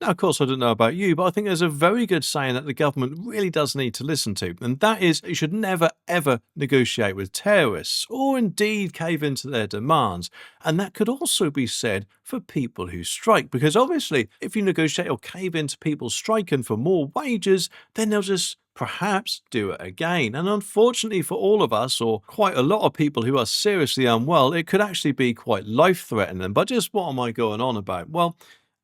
Now, of course, I don't know about you, but I think there's a very good saying that the government really does need to listen to, and that is you should never ever negotiate with terrorists or indeed cave into their demands. And that could also be said for people who strike, because obviously, if you negotiate or cave into people striking for more wages, then they'll just perhaps do it again. And unfortunately for all of us, or quite a lot of people who are seriously unwell, it could actually be quite life threatening. But just what am I going on about? Well,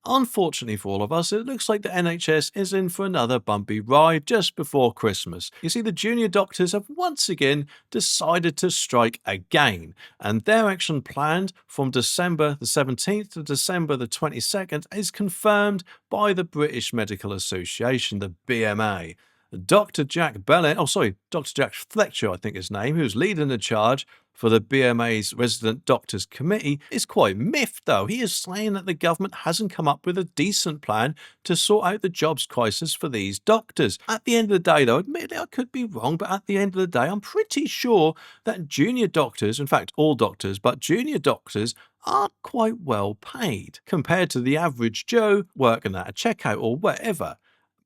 unfortunately for all of us, it looks like the NHS is in for another bumpy ride just before Christmas. You see, the junior doctors have once again decided to strike again, and their action planned from December the 17th to December the 22nd is confirmed by the British Medical Association, the BMA. Dr. Dr. Jack Fletcher, I think his name, who's leading the charge for the BMA's Resident Doctors Committee, is quite miffed, though. He is saying that the government hasn't come up with a decent plan to sort out the jobs crisis for these doctors. At the end of the day, though, admittedly, I could be wrong, but at the end of the day, I'm pretty sure that junior doctors, in fact, all doctors, but junior doctors, are quite well paid compared to the average Joe working at a checkout or whatever.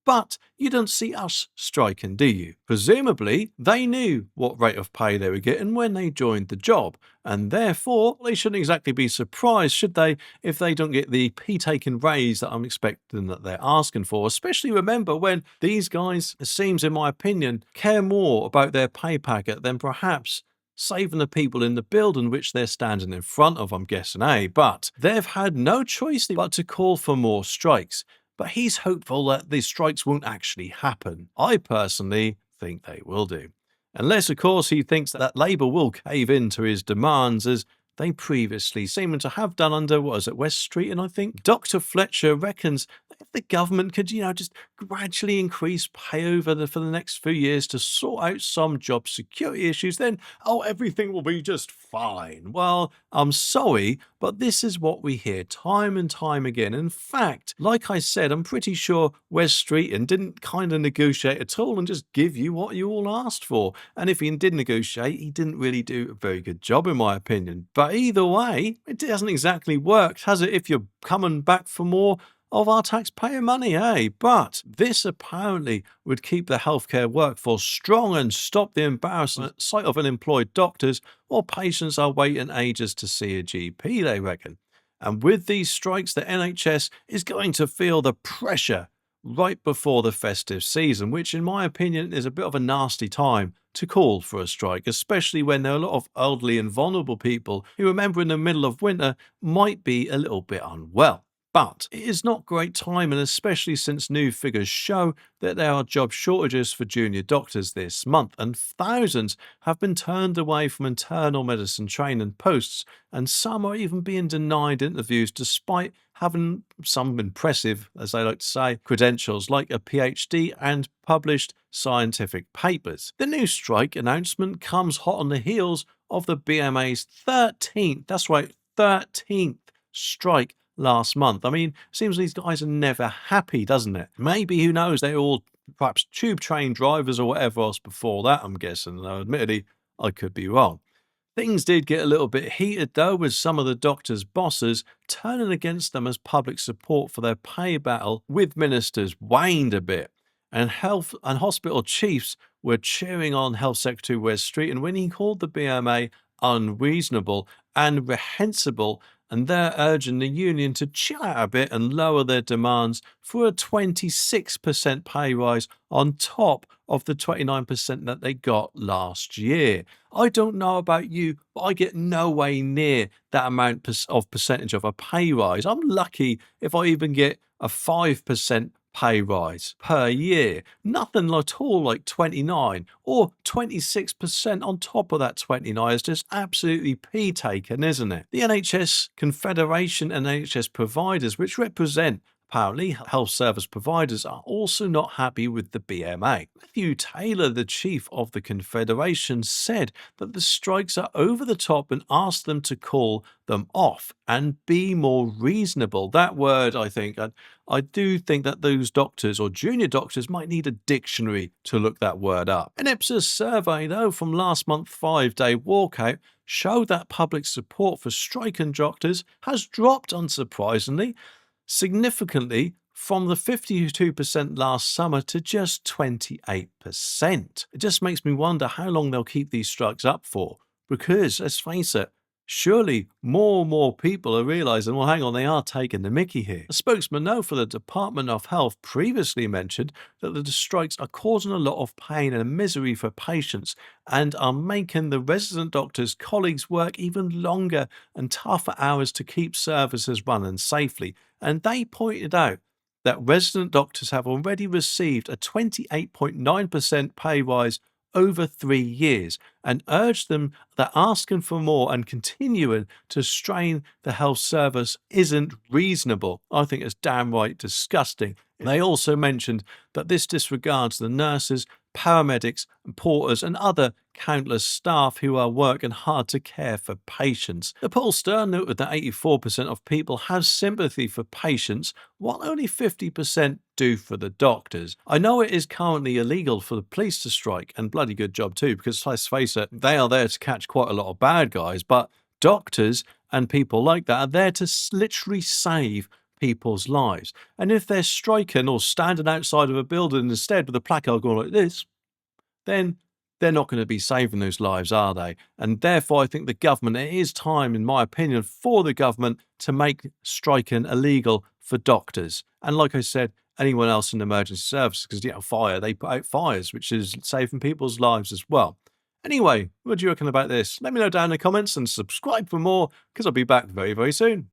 But you don't see us striking, do you? Presumably, they knew what rate of pay they were getting when they joined the job, and therefore they shouldn't exactly be surprised, should they, if they don't get the pea-taking raise that I'm expecting that they're asking for. Especially remember when these guys, it seems in my opinion, care more about their pay packet than perhaps saving the people in the building which they're standing in front of, I'm guessing, eh? But they've had no choice but to call for more strikes. But he's hopeful that these strikes won't actually happen. I personally think they will do. Unless, of course, he thinks that Labour will cave in to his demands as they previously seem to have done under, what is it, West Street? And I think Dr. Fletcher reckons that if the government could, just gradually increase pay for the next few years to sort out some job security issues, then, everything will be just fine. Well, I'm sorry, but this is what we hear time and time again. In fact, like I said, I'm pretty sure West Street and didn't kind of negotiate at all and just give you what you all asked for. And if he did negotiate, he didn't really do a very good job, in my opinion. But either way, it hasn't exactly worked, has it, if you're coming back for more of our taxpayer money, eh? But this apparently would keep the healthcare workforce strong and stop the embarrassing sight of unemployed doctors while patients are waiting ages to see a GP, they reckon. And with these strikes, the NHS is going to feel the pressure right before the festive season, which in my opinion is a bit of a nasty time to call for a strike, especially when there are a lot of elderly and vulnerable people who, remember, in the middle of winter might be a little bit unwell. But it is not great time, and especially since new figures show that there are job shortages for junior doctors this month, and thousands have been turned away from internal medicine training posts, and some are even being denied interviews despite having some impressive, as they like to say, credentials like a PhD and published scientific papers. The new strike announcement comes hot on the heels of the BMA's 13th, that's right, 13th strike last month. I mean, seems these guys are never happy, doesn't it? Maybe, who knows, they're all perhaps tube train drivers or whatever else before that, I'm guessing. Though, admittedly, I could be wrong. Things did get a little bit heated, though, with some of the doctors' bosses turning against them as public support for their pay battle with ministers waned a bit. And health and hospital chiefs were cheering on Health Secretary West Street, and when he called the BMA unreasonable and reprehensible, and they're urging the union to chill out a bit and lower their demands for a 26% pay rise on top of the 29% that they got last year. I don't know about you, but I get no way near that amount of percentage of a pay rise. I'm lucky if I even get a 5% pay rise per year. Nothing at all like 29 or 26% on top of that 29 is just absolutely pea taken, isn't it? The NHS Confederation and NHS providers, which represent apparently health service providers, are also not happy with the BMA. Matthew Taylor, the chief of the Confederation, said that the strikes are over the top and asked them to call them off and be more reasonable. That word, I do think that those doctors or junior doctors might need a dictionary to look that word up. An Ipsos survey, though, from last month's 5-day walkout showed that public support for striking doctors has dropped, unsurprisingly, significantly from the 52% last summer to just 28%. It just makes me wonder how long they'll keep these strikes up for. Because, let's face it, surely more and more people are realizing, well, hang on, they are taking the mickey here. A spokesman, though, for the Department of Health previously mentioned that the strikes are causing a lot of pain and misery for patients and are making the resident doctors' colleagues work even longer and tougher hours to keep services running safely. And they pointed out that resident doctors have already received a 28.9% pay rise over 3 years and urged them that asking for more and continuing to strain the health service isn't reasonable. I think it's downright disgusting. They also mentioned that this disregards the nurses, paramedics, and porters and other countless staff who are working hard to care for patients. The pollster noted that 84% of people have sympathy for patients, while only 50% do for the doctors. I know it is currently illegal for the police to strike, and bloody good job too, because let's face it, they are there to catch quite a lot of bad guys, but doctors and people like that are there to literally save people's lives. And if they're striking or standing outside of a building instead with a placard going like this, then they're not going to be saving those lives, are they? And therefore, I think the government, it is time, in my opinion, for the government to make striking illegal for doctors. And like I said, anyone else in emergency services, because, fire, they put out fires, which is saving people's lives as well. Anyway, what do you reckon about this? Let me know down in the comments and subscribe for more, because I'll be back very, very soon.